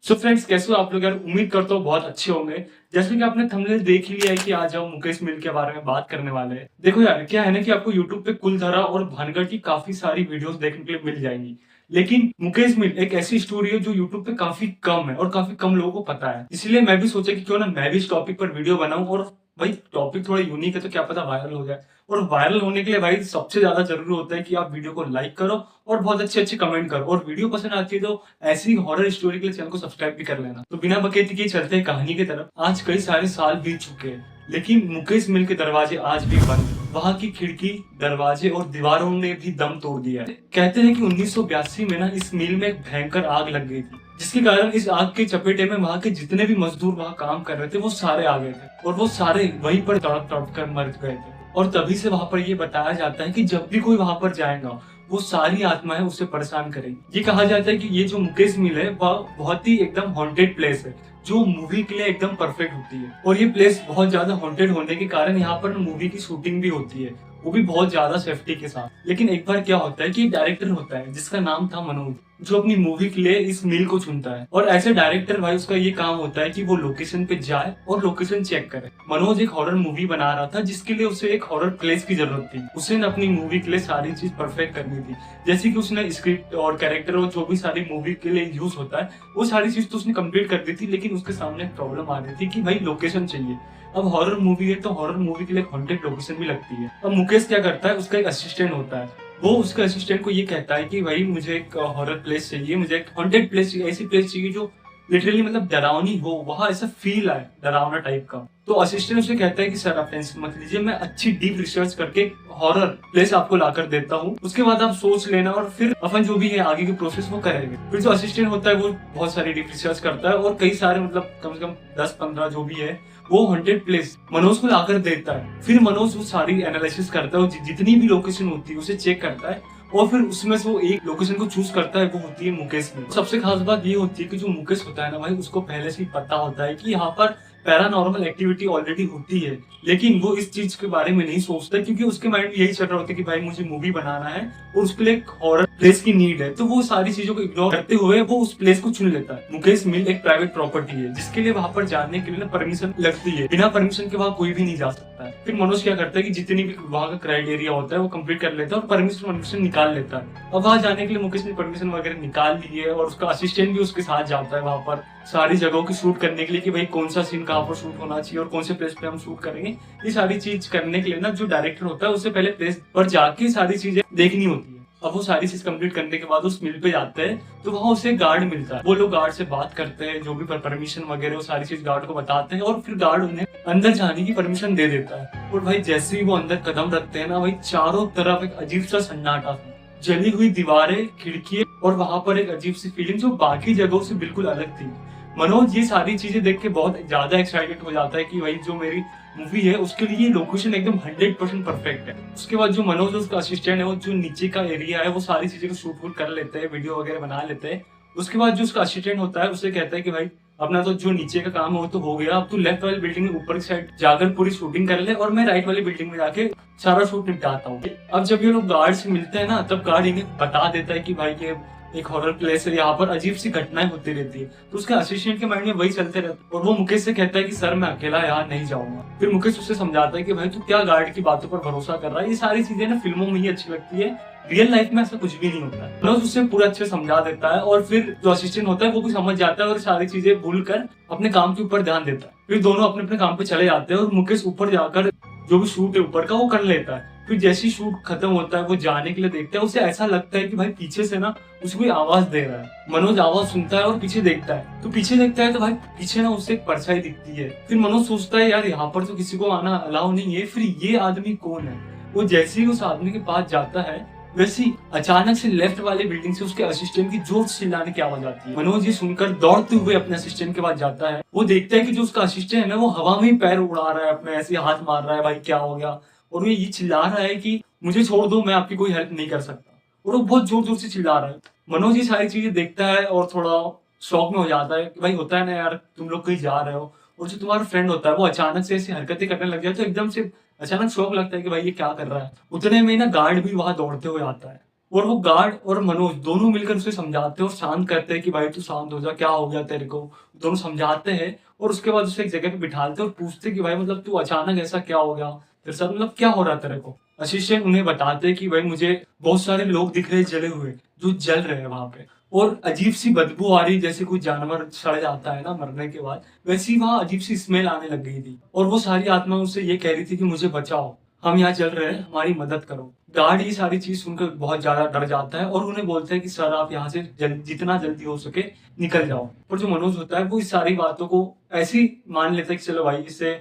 So friends, कैसे हो आप लोग यार। उम्मीद करता हूँ बहुत अच्छे होंगे। जैसे कि आपने थंबनेल देख ही लिया है कि आज हम मुकेश मिल के बारे में बात करने वाले हैं। देखो यार, क्या है ना कि आपको यूट्यूब पे कुलधरा और भानगढ़ की काफी सारी वीडियोस देखने के लिए मिल जाएंगी, लेकिन मुकेश मिल एक ऐसी स्टोरी है जो यूट्यूब पे काफी कम है और काफी कम लोगों को पता है। इसलिए मैं भी सोचा कि क्यों ना मैं भी इस टॉपिक पर वीडियो बनाऊं। और भाई, टॉपिक थोड़ा यूनिक है तो क्या पता वायरल हो जाए। और वायरल होने के लिए भाई सबसे ज्यादा जरूरी होता है कि आप वीडियो को लाइक करो और बहुत अच्छे अच्छे कमेंट करो। और वीडियो पसंद आती है तो ऐसी हॉरर स्टोरी के लिए चैनल को सब्सक्राइब भी कर लेना। तो बिना बकेती के चलते हैं कहानी की तरफ। आज कई सारे साल बीत चुके हैं, लेकिन मुकेश मिल के दरवाजे आज भी बंद। वहां की खिड़की, दरवाजे और दीवारों ने भी दम तोड़ दिया है। कहते हैं कि 1982 में ना इस मिल में एक भयंकर आग लग गई थी, जिसके कारण इस आग के चपेटे में वहां के जितने भी मजदूर वहां काम कर रहे थे वो सारे आ गए थे। और वो सारे वहीं पर तड़प तड़प कर मर गए थे। और तभी से वहां पर ये बताया जाता है कि जब भी कोई वहां पर जाएगा वो सारी आत्माएं उससे परेशान करेंगी। ये कहा जाता है कि ये जो मुकेश मिल है वह बहुत ही एकदम हॉन्टेड प्लेस है, जो मूवी के लिए एकदम परफेक्ट होती है। और ये प्लेस बहुत ज्यादा हॉन्टेड होने के कारण यहाँ पर मूवी की शूटिंग भी होती है, वो भी बहुत ज्यादा सेफ्टी के साथ। लेकिन एक बार क्या होता है कि डायरेक्टर होता है जिसका नाम था मनोज, जो अपनी मूवी के लिए इस मिल को चुनता है। और ऐसे डायरेक्टर भाई, उसका ये काम होता है कि वो लोकेशन पे जाए और लोकेशन चेक करे। मनोज एक हॉरर मूवी बना रहा था जिसके लिए उसे एक हॉरर प्लेस की जरूरत थी। उसे अपनी मूवी के लिए सारी चीज परफेक्ट करनी थी, जैसे कि उसने स्क्रिप्ट और कैरेक्टर और जो भी सारी मूवी के लिए यूज होता है वो सारी चीज तो उसने कंप्लीट कर दी थी। लेकिन उसके सामने प्रॉब्लम आ रही थी कि भाई लोकेशन चाहिए। अब हॉरर मूवी है तो हॉरर मूवी के लिए हॉन्टेड लोकेशन भी लगती है। अब मुकेश क्या करता है, उसका एक असिस्टेंट होता है। वो उसके असिस्टेंट को ये कहता है कि भाई मुझे एक हॉरर प्लेस चाहिए, मुझे एक हॉन्टेड प्लेस चाहिए, ऐसी प्लेस चाहिए जो लिटरली मतलब डरावनी हो, वहां ऐसा फील आए डरावना टाइप का। तो असिस्टेंट उसे कहता है कि सर आप टेंशन मत लीजिए, मैं अच्छी डीप रिसर्च करके हॉरर प्लेस आपको लाकर देता हूँ, उसके बाद आप सोच लेना और फिर अपन जो भी है आगे की प्रोसेस वो करेंगे। फिर जो असिस्टेंट होता है वो बहुत सारी डीप रिसर्च करता है और कई सारे मतलब कम से कम 10-15 जो भी है वो हॉन्टेड प्लेस मनोज को लाकर देता है। फिर मनोज वो सारी एनालिसिस करता है, जितनी भी लोकेशन होती है उसे चेक करता है और फिर उसमें से वो एक लोकेशन को चूज करता है, वो होती है मुकेश में। सबसे खास बात ये होती है कि जो मुकेश होता है ना भाई, उसको पहले से ही पता होता है कि यहाँ पर पैरानॉर्मल एक्टिविटी ऑलरेडी होती है, लेकिन वो इस चीज के बारे में नहीं सोचता क्योंकि उसके माइंड में यही चल रहा होता है कि भाई मुझे मूवी बनाना है और उसके लिए एक हॉरर प्लेस की नीड है। तो वो सारी चीजों को इग्नोर करते हुए वो उस प्लेस को चुन लेता है। मुकेश मिल एक प्राइवेट प्रॉपर्टी है जिसके लिए वहां पर जाने के लिए परमिशन लगती है। बिना परमिशन के वहां कोई भी नहीं जा सकता है। फिर मनोज क्या करता है कि जितनी भी वहां का क्राइटेरिया होता है वो कंप्लीट कर लेता है और परमिशन निकाल लेता है। अब वहां जाने के लिए मुकेश ने परमिशन वगैरह निकाल ली है और उसका असिस्टेंट भी उसके साथ जाता है वहां पर सारी जगहों की शूट करने के लिए कि भाई कौन सा सीन कहाँ पर शूट होना चाहिए और कौन से प्लेस पे हम शूट करेंगे। ये सारी चीज करने के लिए ना जो डायरेक्टर होता है उससे पहले प्लेस पर जाके सारी चीजें देखनी होती है। अब वो सारी चीज कंप्लीट करने के बाद उस मिल पे जाते हैं तो वहां उसे गार्ड मिलता है। वो लोग गार्ड से बात करते हैं, जो भी परमिशन वगैरह वो सारी चीज गार्ड को बताते हैं और फिर गार्ड उन्हें अंदर जाने की परमिशन दे देता है। और भाई जैसे ही वो अंदर कदम रखते हैं ना भाई, चारों तरफ एक अजीब सा सन्नाटा, जली हुई दीवारें, खिड़की और वहां पर एक अजीब सी फीलिंग जो बाकी जगहों से बिल्कुल अलग थी। मनोज ये सारी चीजें देख के बहुत ज्यादा एक्साइटेड हो जाता है कि भाई जो मेरी मूवी है उसके लिए लोकेशन एकदम 100% परफेक्ट है। उसके बाद जो मनोज उसका असिस्टेंट है वो जो नीचे का एरिया है वो सारी चीजें को शूट कर लेते हैं, वीडियो वगैरह बना लेते हैं। उसके बाद जो उसका असिस्टेंट होता है उसे कहता है कि भाई अपना तो जो नीचे का काम है वो तो हो गया, अब तू लेफ्ट वाली बिल्डिंग में ऊपर की साइड जाकर पूरी शूटिंग कर ले और मैं राइट वाली बिल्डिंग में जाके सारा शूट निपटाता हूँ। अब जब ये लोग गार्ड से मिलते हैं ना तब गार्ड इन्हें बता देता है कि भाई ये एक हॉरर प्लेस है, यहाँ पर अजीब सी घटनाएं होती रहती है। तो उसके असिस्टेंट के माइंड में वही चलते रहता है और वो मुकेश से कहता है कि सर मैं अकेला यहाँ नहीं जाऊंगा। फिर मुकेश उससे समझाता है कि भाई तू क्या गार्ड की बातों पर भरोसा कर रहा है, ये सारी चीजें ना फिल्मों में ही अच्छी लगती है, रियल लाइफ में ऐसा कुछ भी नहीं होता है। मनोज उससे पूरा अच्छे समझा देता है और फिर जो असिस्टेंट होता है वो भी समझ जाता है और सारी चीजें भूल कर अपने काम के ऊपर ध्यान देता है। फिर दोनों अपने अपने काम पे चले जाते हैं और मुकेश ऊपर जाकर जो भी शूट है ऊपर का वो कर लेता है। फिर जैसे शूट खत्म होता है वो जाने के लिए देखता है, उसे ऐसा लगता है कि भाई पीछे से ना उसे कोई आवाज दे रहा है। मनोज आवाज सुनता है और पीछे देखता है, तो पीछे देखता है तो भाई पीछे ना उससे एक परछाई दिखती है। फिर मनोज सोचता है यार यहाँ पर तो किसी को आना अलाउ नहीं है, फिर ये आदमी कौन है। वो जैसे ही उस आदमी के पास जाता है वैसे ही अचानक से लेफ्ट वाले बिल्डिंग से उसके असिस्टेंट की जोर से चिल्लाने की आवाज आती है। मनोज ये सुनकर दौड़ते हुए अपने असिस्टेंट के पास जाता है। वो देखता है कि जो उसका असिस्टेंट है वो हवा में ही पैर उड़ा रहा है, अपने ऐसे हाथ मार रहा है, भाई क्या हो गया। और वो ये चिल्ला रहा है कि मुझे छोड़ दो, मैं आपकी कोई हेल्प नहीं कर सकता। और वो बहुत जोर जोर से चिल्ला रहा है। मनोज ये सारी चीजें देखता है और थोड़ा शॉक में हो जाता है कि भाई होता है ना यार, तुम लोग कहीं जा रहे हो और जो तुम्हारा फ्रेंड होता है वो अचानक से ऐसी हरकतें करने लग जाए तो एकदम से अचानक शौक लगता है कि भाई ये क्या कर रहा है। उतने में ना गार्ड भी वहां दौड़ते हुए आता है और वो गार्ड और मनोज दोनों मिलकर उसे समझाते हैं और शांत करते हैं कि भाई तू शांत हो जा, क्या हो गया तेरे को। दोनों समझाते हैं और उसके बाद उसे एक जगह पे बिठाते हैं और पूछते हैं कि भाई मतलब तू अचानक ऐसा क्या हो गया तेरे साथ, मतलब क्या हो रहा है तेरे को। असिस्टेंट उन्हें बताते हैं कि भाई मुझे बहुत सारे लोग दिख रहे हैं जले हुए, जो जल रहे हैं वहां पे, और अजीब सी बदबू आ रही, जैसे कोई जानवर सड़ जाता है ना मरने के बाद, वैसी वहां अजीब सी स्मेल आने लग गई थी। और वो सारी आत्मा उससे ये कह रही थी कि मुझे बचाओ, हम यहाँ चल रहे हैं, हमारी मदद करो। गार्ड ये सारी चीज सुनकर बहुत ज्यादा डर जाता है और उन्हें बोलता है कि सर आप यहाँ से जितना जल्दी हो सके निकल जाओ। पर जो मनोज होता है वो इस सारी बातों को ऐसे ही मान लेता है कि चलो भाई, इससे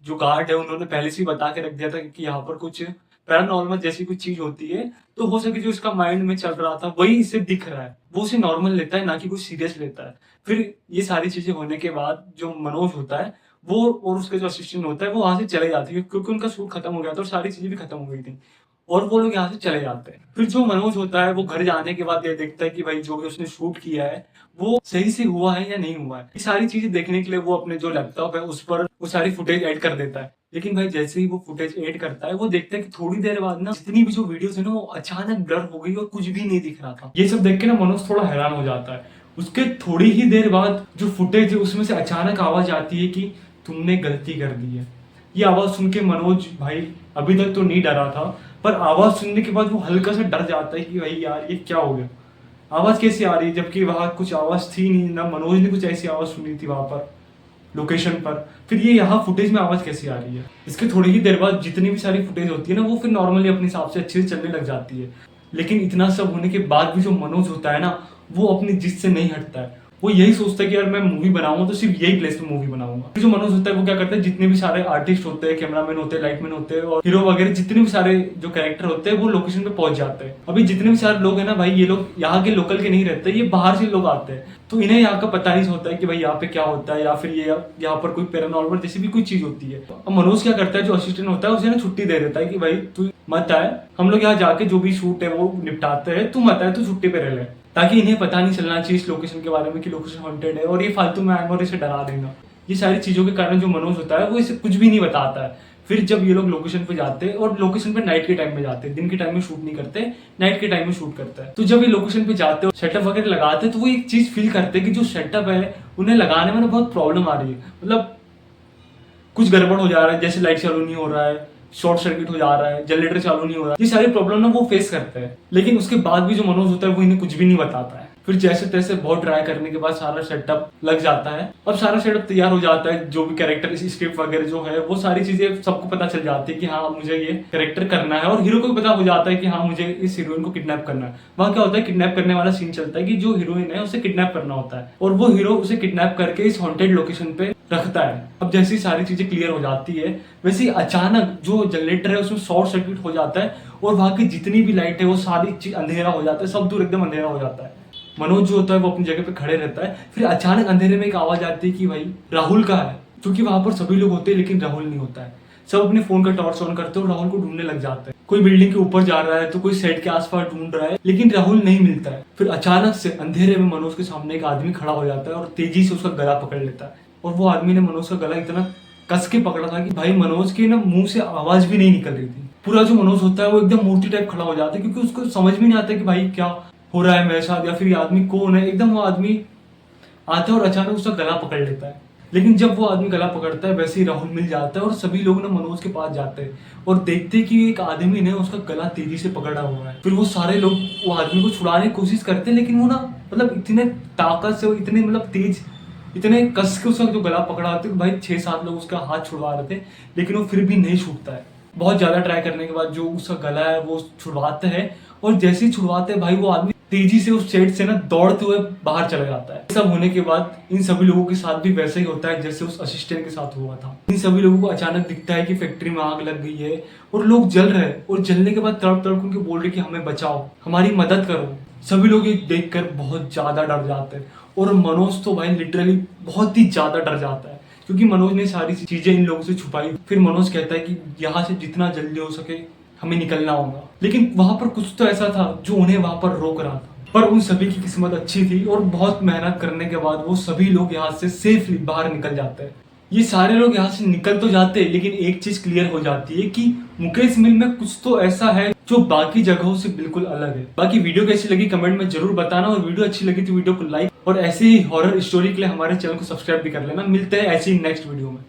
जो गार्ड है उन्होंने पहले से ही बता के रख दिया था कि यहाँ पर कुछ पैरानॉर्मल जैसी कुछ चीज होती है, तो हो सके जो इसका माइंड में चल रहा था वही इसे दिख रहा है, वो उसे नॉर्मल लेता है, ना कि कुछ सीरियस लेता है। फिर ये सारी चीजें होने के बाद जो मनोज होता है वो और उसका जो असिस्टेंट होता है वो वहां से चले जाते हैं, क्योंकि उनका सूट खत्म हो गया था और सारी चीजें भी खत्म हो गई थी, और वो लोग यहाँ से चले जाते हैं। फिर जो मनोज होता है वो घर जाने के बाद ये देखता है कि भाई जो भी उसने शूट किया है वो सही से हुआ है या नहीं हुआ है। ये सारी चीजें देखने के लिए वो अपने जो लैपटॉप है उस पर वो सारी फुटेज ऐड कर देता है। लेकिन भाई जैसे ही वो फुटेज ऐड करता है वो देखता है कि थोड़ी देर बाद ना जितनी भी जो वीडियोस है ना वो अचानक ब्लर हो गई और कुछ भी नहीं दिख रहा था। ये सब देख के ना मनोज थोड़ा हैरान हो जाता है। उसके थोड़ी ही देर बाद जो फुटेज है उसमें से अचानक आवाज आती है कि तुमने गलती कर दी है। ये आवाज सुन के मनोज भाई अभी तक तो नहीं डरा था, पर आवाज सुनने के बाद वो हल्का सा डर जाता है कि भाई यार ये क्या हो गया, आवाज कैसी आ रही है, जबकि वहां कुछ आवाज थी नहीं, ना मनोज ने कुछ ऐसी आवाज सुनी थी वहां पर लोकेशन पर। फिर ये यहाँ फुटेज में आवाज कैसी आ रही है। इसके थोड़ी ही देर बाद जितनी भी सारी फुटेज होती है ना वो फिर नॉर्मली अपने हिसाब से अच्छे से चलने लग जाती है। लेकिन इतना सब होने के बाद भी जो मनोज होता है ना वो अपनी जिद से नहीं हटता है। वो यही सोचता है कि यार मैं मूवी बनाऊंगा तो सिर्फ यही प्लेस में मूवी बनाऊंगा। फिर जो मनोज होता है वो क्या करता है, जितने भी सारे आर्टिस्ट होते हैं, कैमरामैन होते हैं, लाइटमैन होते हैं और हीरो वगैरह जितने भी सारे जो कैरेक्टर होते हैं वो लोकेशन पे पहुंच जाते हैं। अभी जितने भी सारे लोग हैं ना भाई, ये लोग यहाँ के लोकल के नहीं रहते, ये बाहर से लोग आते हैं, तो इन्हें यहाँ का पता नहीं होता है कि भाई यहाँ पे क्या होता है, या फिर ये यहाँ पर कोई पैरानॉर्मल जैसी भी कोई चीज होती है। अब मनोज क्या करता है, जो असिस्टेंट होता है उसे ना छुट्टी दे देता है कि भाई तू मत आए, हम लोग यहाँ जाके जो भी शूट है वो निपटाते हैं, तू मत आए, तू छुट्टी पे रह ले, ताकि इन्हें पता नहीं चलना चाहिए इस लोकेशन के बारे में कि लोकेशन हॉन्टेड है और ये फालतू में आएंगे और इसे डरा देगा। ये सारी चीजों के कारण जो मनोज होता है वो इसे कुछ भी नहीं बताता है। फिर जब ये लोग लोकेशन पे जाते हैं, और लोकेशन पे नाइट के टाइम में जाते हैं, दिन के टाइम में शूट नहीं करते, नाइट के टाइम में शूट करते हैं, तो जब ये लोकेशन पे जाते हैं सेटअप वगैरह लगाते हैं तो वो एक चीज फील करते हैं कि जो सेटअप है उन्हें लगाने में ना बहुत प्रॉब्लम आ रही है, मतलब कुछ गड़बड़ हो जा रहा है, जैसे लाइट चालू नहीं हो रहा है, शॉर्ट सर्किट हो जा रहा है, जनरेटर चालू नहीं हो रहा है, ये सारी प्रॉब्लम ना वो फेस करते हैं। लेकिन उसके बाद भी जो मनोज होता है वो इन्हें कुछ भी नहीं बताता है। फिर जैसे तैसे बहुत ट्राई करने के बाद सारा सेटअप लग जाता है। अब सारा सेटअप तैयार हो जाता है, जो भी कैरेक्टर स्क्रिप्ट वगैरह जो है वो सारी चीजें सबको पता चल जाती है कि हाँ मुझे ये कैरेक्टर करना है, और हीरो को भी पता हो जाता है कि हाँ मुझे इस हीरोइन को किडनैप करना है। वहां क्या होता है, किडनैप करने वाला सीन चलता है कि जो हीरोइन है उसे किडनैप करना होता है, और वो हीरो उसे किडनैप करके इस हॉन्टेड लोकेशन पे रखता है। अब जैसी सारी चीजें क्लियर हो जाती है वैसे अचानक जो जनरेटर है उसमें शॉर्ट सर्किट हो जाता है, और वहां की जितनी भी लाइट है वो सारी चीज अंधेरा हो जाता है, सब दूर एकदम अंधेरा हो जाता है। मनोज जो होता है वो अपनी जगह पे खड़े रहता है। फिर अचानक अंधेरे में एक आवाज आती है कि भाई राहुल का है, क्योंकि वहां पर सभी लोग होते हैं लेकिन राहुल नहीं होता है। सब अपने फोन का टॉर्च ऑन करते हैं और राहुल को ढूंढने लग जाते हैं। कोई बिल्डिंग के ऊपर जा रहा है तो कोई सेट के आसपास ढूंढ रहा है, लेकिन राहुल नहीं मिलता है। फिर अचानक से अंधेरे में मनोज के सामने एक आदमी खड़ा हो जाता है और तेजी से उसका गला पकड़ लेता है, और वो आदमी ने मनोज का गला इतना कस के पकड़ा था कि भाई मनोज के ना मुंह से आवाज भी नहीं निकल रही थी। पूरा जो मनोज होता है वो एकदम मूर्ति टाइप खड़ा हो जाता है, क्योंकि उसको समझ में नहीं आता कि भाई क्या हो रहा है मेरे साथ, या फिर ये आदमी कौन है। एकदम वो आदमी आता है और अचानक उसका गला पकड़ लेता है। लेकिन जब वो आदमी गला पकड़ता है वैसे ही राहुल मिल जाता है, और सभी लोग ना मनोज के पास जाते हैं और देखते हैं कि एक आदमी ने उसका गला तेजी से पकड़ा हुआ है। फिर वो सारे लोग वो आदमी को छुड़ाने की कोशिश करते हैं, लेकिन वो ना मतलब इतने ताकत से, इतने मतलब तेज, इतने कस के उसका जो गला पकड़ा होता है, भाई 6-7 लोग उसका हाथ छुड़वा रहे थे, लेकिन वो फिर भी नहीं छूटता है। बहुत ज्यादा ट्राई करने के बाद जो उसका गला है वो छुड़वाते हैं, और जैसे ही छुड़वाते हैं भाई वो आदमी तेजी से उस सेट से ना दौड़ते हुए बाहर चला जाता है। सब होने के बाद इन सभी लोगों के साथ भी वैसे ही होता है जैसे उस असिस्टेंट के साथ हुआ था। इन सभी लोगों को अचानक दिखता है कि फैक्ट्री में आग लग गई है और लोग जल रहे हैं, और जलने के बाद तड़प तड़प उनके बोल रहे कि हमें बचाओ, हमारी मदद करो। सभी लोग ये देखकर बहुत ज्यादा डर जाते हैं, और मनोज तो भाई लिटरली बहुत ही ज्यादा डर जाता है, क्योंकि मनोज ने सारी चीजें इन लोगों से छुपाई। फिर मनोज कहता है कि यहाँ से जितना जल्दी हो सके हमें निकलना होगा। लेकिन वहां पर कुछ तो ऐसा था जो उन्हें वहां पर रोक रहा था, पर उन सभी की किस्मत अच्छी थी और बहुत मेहनत करने के बाद वो सभी लोग यहाँ से सेफली बाहर निकल जाते हैं। ये सारे लोग यहाँ से निकल तो जाते हैं, लेकिन एक चीज क्लियर हो जाती है कि मुकेश मिल में कुछ तो ऐसा है जो बाकी जगहों से बिल्कुल अलग है। बाकी वीडियो कैसी लगी कमेंट में जरूर बताना, और वीडियो अच्छी लगी तो वीडियो को लाइक और ऐसे ही हॉरर स्टोरी के लिए हमारे चैनल को सब्सक्राइब भी कर लेना। मिलते हैं ऐसी नेक्स्ट वीडियो में।